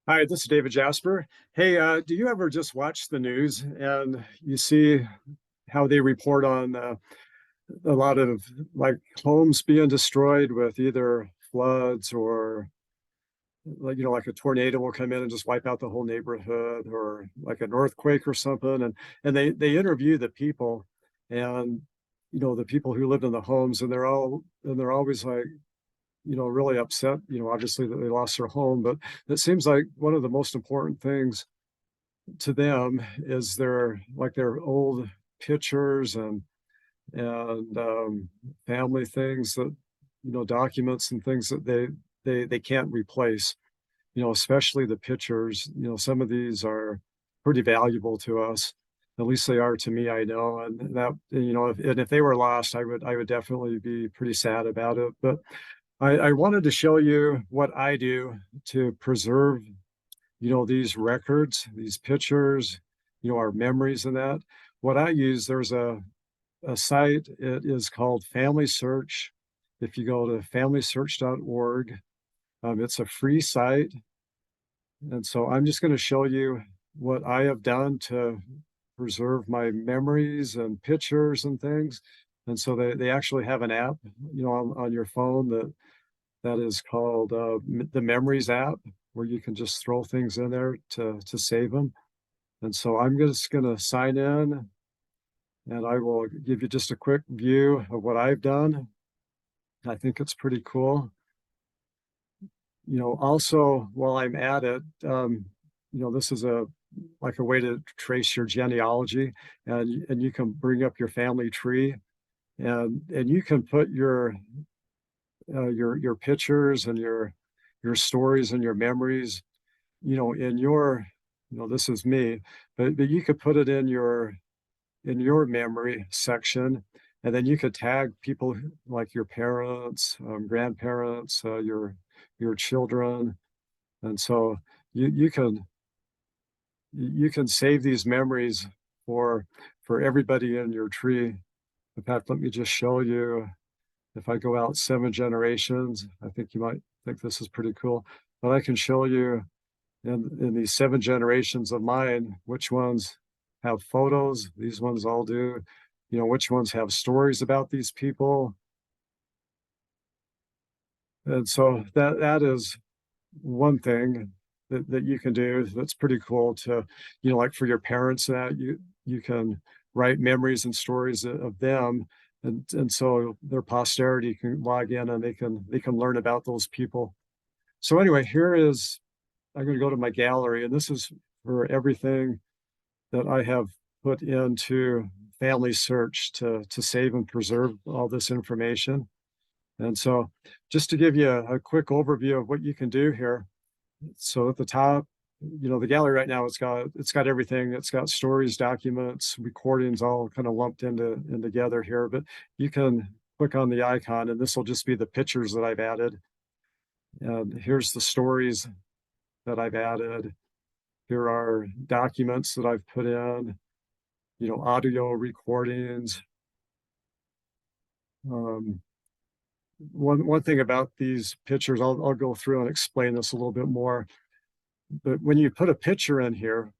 Hi, this is David Jasper. Hey, do you ever just watch the news and you see how they report on a lot of like homes being destroyed with either floods or like a tornado will come in and just wipe out the whole neighborhood or like an earthquake or something, and they interview the people and the people who lived in the homes, and they're always like really upset, obviously that they lost their home, but it seems like one of the most important things to them is their old pictures and family things that documents and things that they can't replace. Especially the pictures. Some of these are pretty valuable to us. At least they are to me, I know. And that, if they were lost, I would definitely be pretty sad about it. But I wanted to show you what I do to preserve these records, these pictures, our memories and that. What I use, there's a site, it is called FamilySearch. If you go to familysearch.org, it's a free site. And so I'm just going to show you what I have done to preserve my memories and pictures and things. And so they actually have an app, on your phone that is called the Memories app, where you can just throw things in there to save them. And so I'm just going to sign in, and I will give you just a quick view of what I've done. I think it's pretty cool. Also, while I'm at it, this is like a way to trace your genealogy, and you can bring up your family tree, and you can put your pictures and your stories and your memories, in your, this is me, but you could put it in your memory section, and then you could tag people like your parents, grandparents, your children, and so you can save these memories for for everybody in your tree. In fact, let me just show you. If I go out 7 generations, I think you might think this is pretty cool, but I can show you in these 7 generations of mine, which ones have photos. These ones all do. Which ones have stories about these people. And so that is one thing that you can do that's pretty cool to, like for your parents, that you can write memories and stories of them. And so their posterity can log in and they can learn about those people. So anyway, I'm going to go to my gallery, and this is for everything that I have put into FamilySearch to save and preserve all this information. And so just to give you a quick overview of what you can do here. So at the top, the gallery right now, it's got everything. It's got stories, documents, recordings, all kind of lumped in together here. But you can click on the icon, and this will just be the pictures that I've added. And here's the stories that I've added. Here are documents that I've put in, audio recordings. Um, one thing about these pictures, I'll go through and explain this a little bit more. But when you put a picture in here,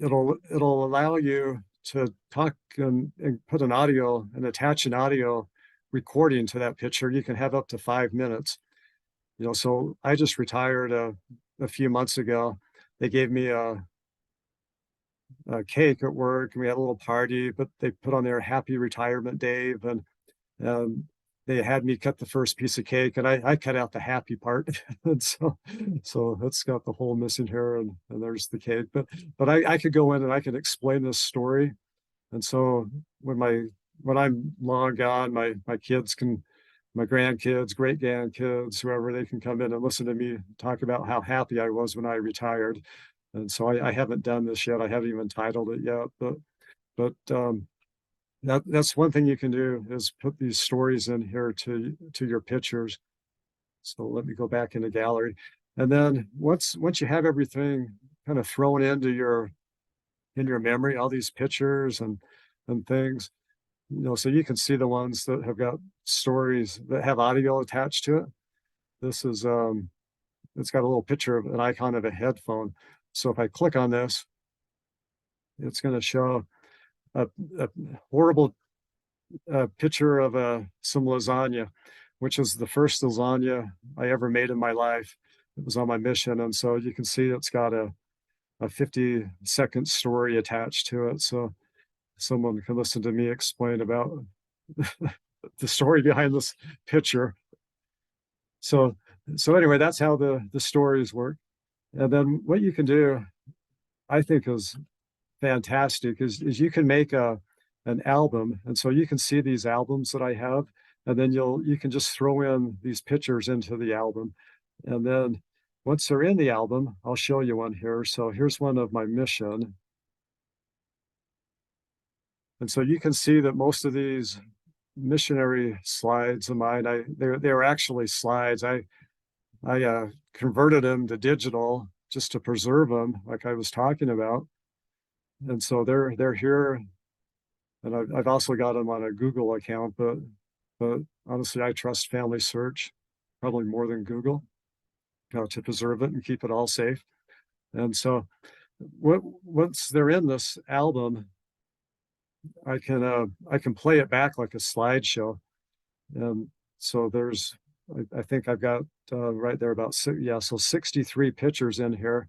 it'll allow you to talk and put an audio and attach an audio recording to that picture. You can have up to 5 minutes. So I just retired a few months ago. They gave me a cake at work, and we had a little party, but they put on there happy retirement, Dave, and they had me cut the first piece of cake, and I cut out the happy part. And so that's got the hole missing here, and there's the cake. But I could go in and I could explain this story. And so when I'm long gone, my kids can, my grandkids, great grandkids, whoever, they can come in and listen to me talk about how happy I was when I retired. And so I haven't done this yet. I haven't even titled it yet, but that's one thing you can do, is put these stories in here to your pictures. So let me go back in the gallery. And then once you have everything kind of thrown in your memory, all these pictures and things, so you can see the ones that have got stories that have audio attached to it. This is it's got a little picture of an icon of a headphone. So if I click on this, it's going to show a horrible picture of some lasagna, which is the first lasagna I ever made in my life. It was on my mission. And so you can see it's got a 50-second story attached to it. So someone can listen to me explain about the story behind this picture. So, so anyway, that's how the stories work. And then what you can do, I think is fantastic, is you can make an album. And so you can see these albums that I have, and then you can just throw in these pictures into the album. And then once they're in the album, I'll show you one here. So here's one of my mission. And so you can see that most of these missionary slides of mine, they were actually slides. I converted them to digital just to preserve them, like I was talking about. And so they're here, and I've also got them on a Google account, but honestly, I trust FamilySearch probably more than Google to preserve it and keep it all safe. And so once they're in this album, I can play it back like a slideshow. And so I think I've got right there about so 63 pictures in here.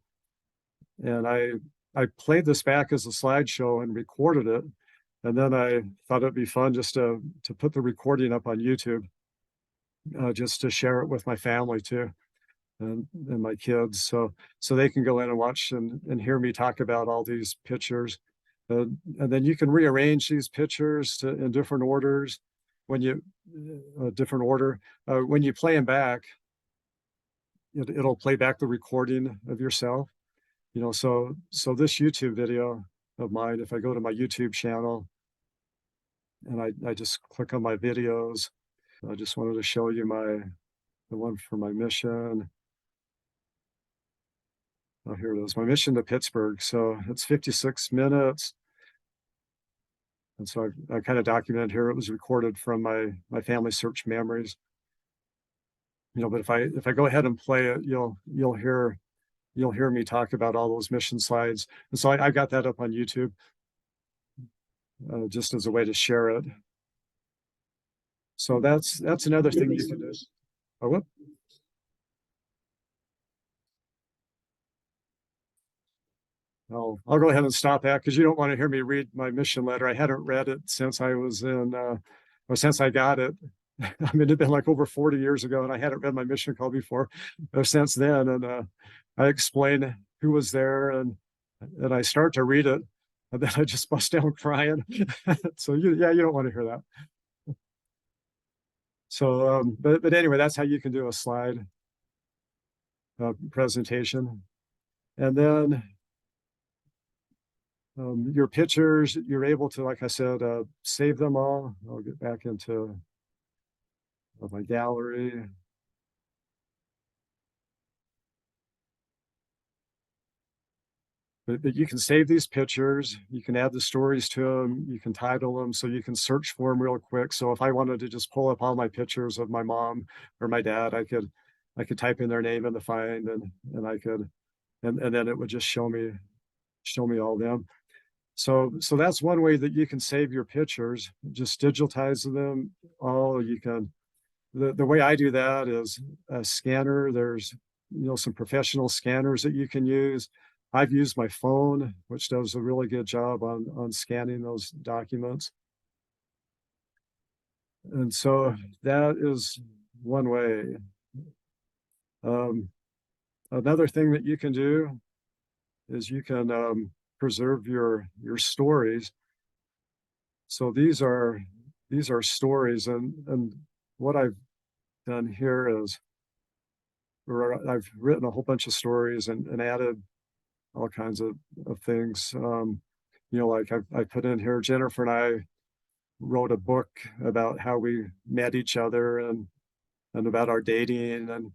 And I played this back as a slideshow and recorded it. And then I thought it'd be fun just to put the recording up on YouTube, just to share it with my family too, and my kids, so they can go in and watch and hear me talk about all these pictures. And then you can rearrange these pictures in different orders when you when you play them back. It'll play back the recording of yourself. So this YouTube video of mine, if I go to my YouTube channel and I just click on my videos, I just wanted to show you the one for my mission. Oh, here it is, my mission to Pittsburgh. So it's 56 minutes. And so I kind of documented here, it was recorded from my FamilySearch memories. But if I go ahead and play it, you'll hear me talk about all those mission slides. And so I got that up on YouTube, just as a way to share it. So that's another thing you can do. Oh, whoop. I'll go ahead and stop that, because you don't want to hear me read my mission letter. I hadn't read it since I was or since I got it. I mean, it'd been like over 40 years ago, and I hadn't read my mission call before or since then. And I explain who was there, and I start to read it, and then I just bust down crying. So you don't want to hear that. So, but anyway, that's how you can do a slide presentation. And then your pictures, you're able to, like I said, save them all. I'll get back into my gallery. But you can save these pictures, you can add the stories to them, you can title them, so you can search for them real quick. So if I wanted to just pull up all my pictures of my mom or my dad, I could type in their name in the find, and I could, and then it would just show me all them. So that's one way that you can save your pictures, just digitize them all. You can, the way I do that is a scanner. There's some professional scanners that you can use. I've used my phone, which does a really good job on scanning those documents. And so that is one way. Another thing that you can do is you can preserve your stories. So these are stories, and what I've done here is, I've written a whole bunch of stories and added all kinds of things. Like I put in here, Jennifer and I wrote a book about how we met each other, and about our dating and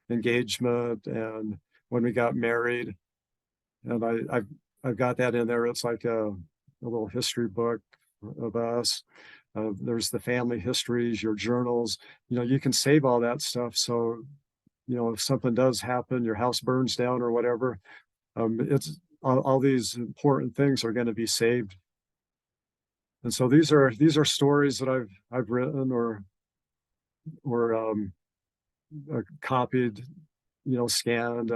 engagement and when we got married. And I've got that in there. It's like a little history book of us. There's the family histories, your journals. You can save all that stuff. So if something does happen, your house burns down or whatever, it's all these important things are going to be saved. And so these are stories that I've written or copied, scanned.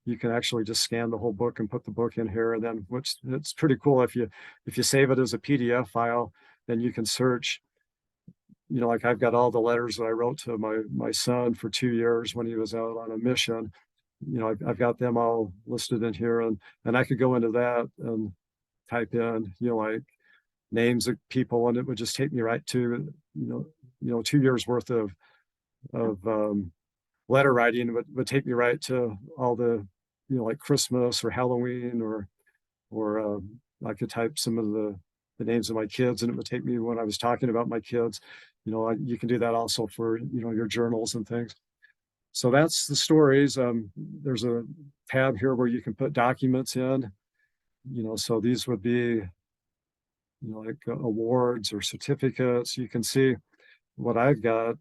You can actually just scan the whole book and put the book in here. And then which it's pretty cool if you save it as a PDF file, then you can search. Like I've got all the letters that I wrote to my son for 2 years when he was out on a mission. I've got them all listed in here, and I could go into that and type in, like names of people, and it would just take me right to, 2 years worth of letter writing would take me right to all the, like Christmas or Halloween or I could type some of the names of my kids, and it would take me when I was talking about my kids. You can do that also for, your journals and things. So that's the stories. There's a tab here where you can put documents in, so these would be, like awards or certificates. You can see what I've got.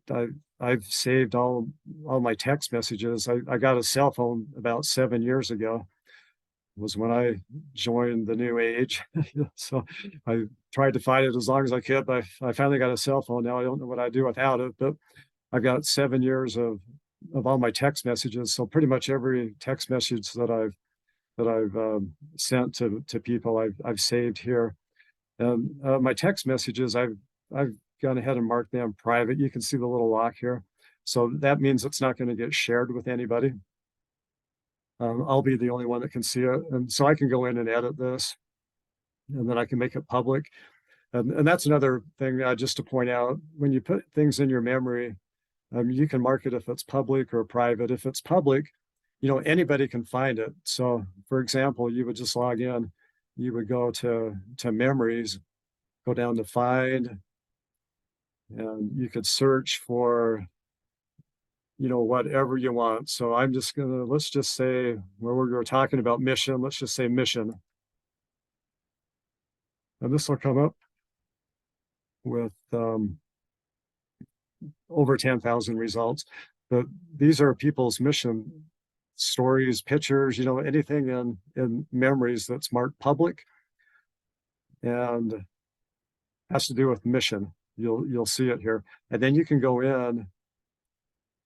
I've saved all my text messages. I got a cell phone about 7 years ago. Was when I joined the new age. So I tried to fight it as long as I could, but I finally got a cell phone. Now I don't know what I'd do without it, but I've got 7 years of all my text messages. So pretty much every text message that I've sent to people, I've saved here. And my text messages, I've gone ahead and marked them private. You can see the little lock here. So that means it's not going to get shared with anybody. I'll be the only one that can see it. And so I can go in and edit this, and then I can make it public. And that's another thing just to point out, when you put things in your memory, you can mark it if it's public or private. If it's public, anybody can find it. So for example, you would just log in, you would go to memories, go down to find, and you could search for, whatever you want. So I'm just gonna, let's just say where we were talking about mission, let's just say mission. And this will come up with over 10,000 results. But these are people's mission stories, pictures, anything in memories that's marked public and has to do with mission. You'll see it here. And then you can go in.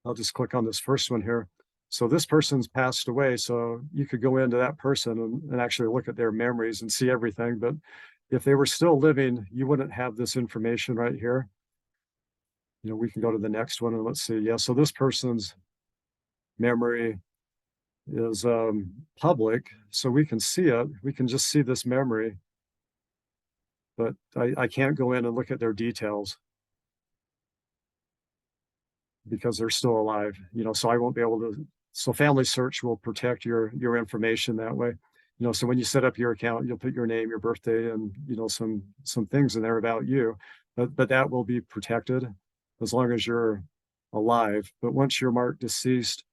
I'll just click on this first one here. So this person's passed away. So you could go into that person and actually look at their memories and see everything. But if they were still living, you wouldn't have this information right here. We can go to the next one and let's see. Yeah, so this person's memory is public, so we can see it. We can just see this memory, but I can't go in and look at their details because they're still alive, so I won't be able to. So FamilySearch will protect your information that way. So when you set up your account, you'll put your name, your birthday, and some things in there about you, but that will be protected as long as you're alive. But once you're marked deceased,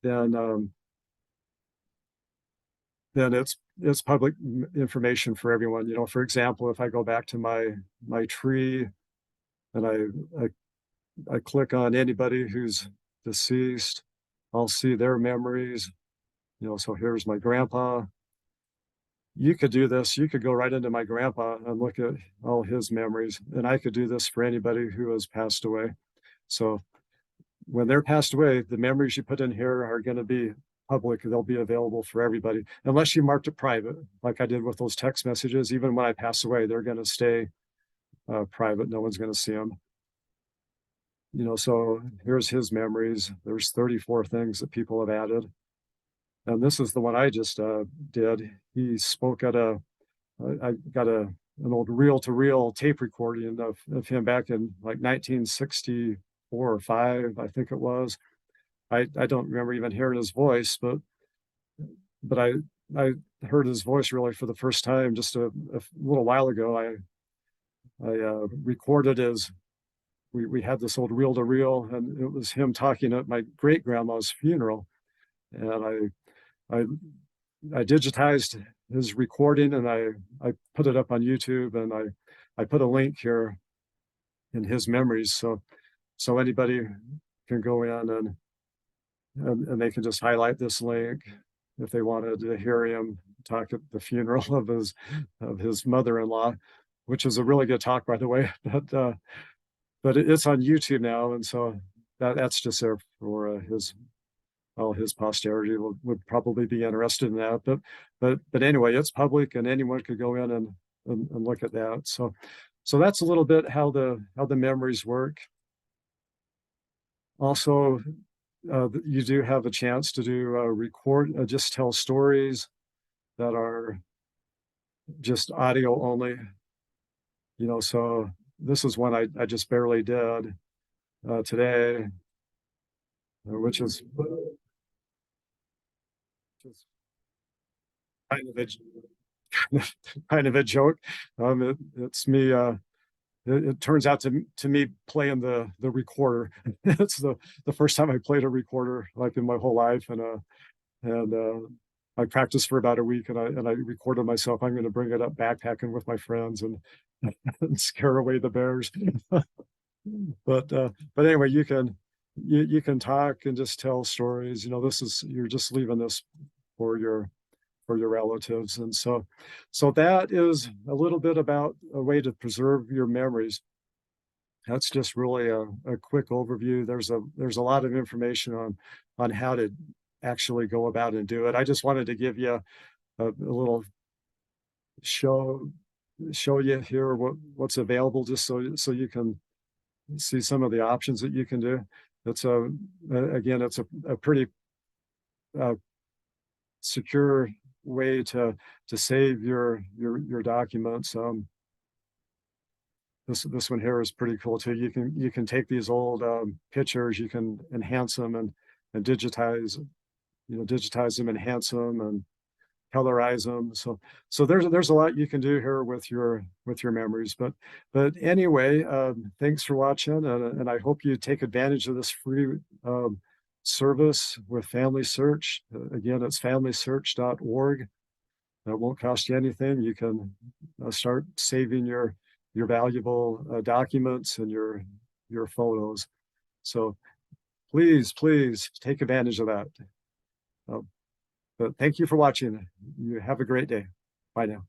then it's public information for everyone. For example, if I go back to my tree and I click on anybody who's deceased, I'll see their memories. So here's my grandpa. You could do this. You could go right into my grandpa and look at all his memories. And I could do this for anybody who has passed away. So when they're passed away, the memories you put in here are going to be public. They'll be available for everybody, unless you marked it private, like I did with those text messages. Even when I pass away, they're going to stay private. No one's going to see them. So here's his memories. There's 34 things that people have added. And this is the one I just did. He spoke at I got an old reel-to-reel tape recording of him back in like 1964 or 5, I think it was. I don't remember even hearing his voice, but I heard his voice really for the first time just a little while ago. I recorded we had this old reel-to-reel, and it was him talking at my great grandma's funeral, and I digitized his recording and I put it up on YouTube, and I put a link here in his memories, so anybody can go in and they can just highlight this link if they wanted to hear him talk at the funeral of his mother-in-law, which is a really good talk, by the way. But it's on YouTube now, and so that's just there for his all his posterity would probably be interested in that. But anyway, it's public, and anyone could go in and look at that. So that's a little bit how the memories work. Also, you do have a chance to do record, just tell stories that are just audio only. So this is one I just barely did today, which is kind of a kind of a joke. It's me. It turns out to me playing the recorder. It's the first time I played a recorder like in my whole life, and I practiced for about a week, and I recorded myself. I'm going to bring it up backpacking with my friends and scare away the bears. But anyway, you can talk and just tell stories. You're just leaving this for your relatives. And so that is a little bit about a way to preserve your memories. That's just really a quick overview. There's a lot of information on how to actually go about and do it. I just wanted to give you a little show you here what's available, just so you can see some of the options that you can do. It's again, it's a pretty secure way to save your documents. This one here is pretty cool too. You can take these old pictures, you can enhance them and digitize them, enhance them, and colorize them. So there's a lot you can do here with your memories. But anyway, thanks for watching, and I hope you take advantage of this free service with FamilySearch. Again, it's familysearch.org. That won't cost you anything. You can start saving your valuable documents and your photos. So please take advantage of that. But thank you for watching. You have a great day. Bye now.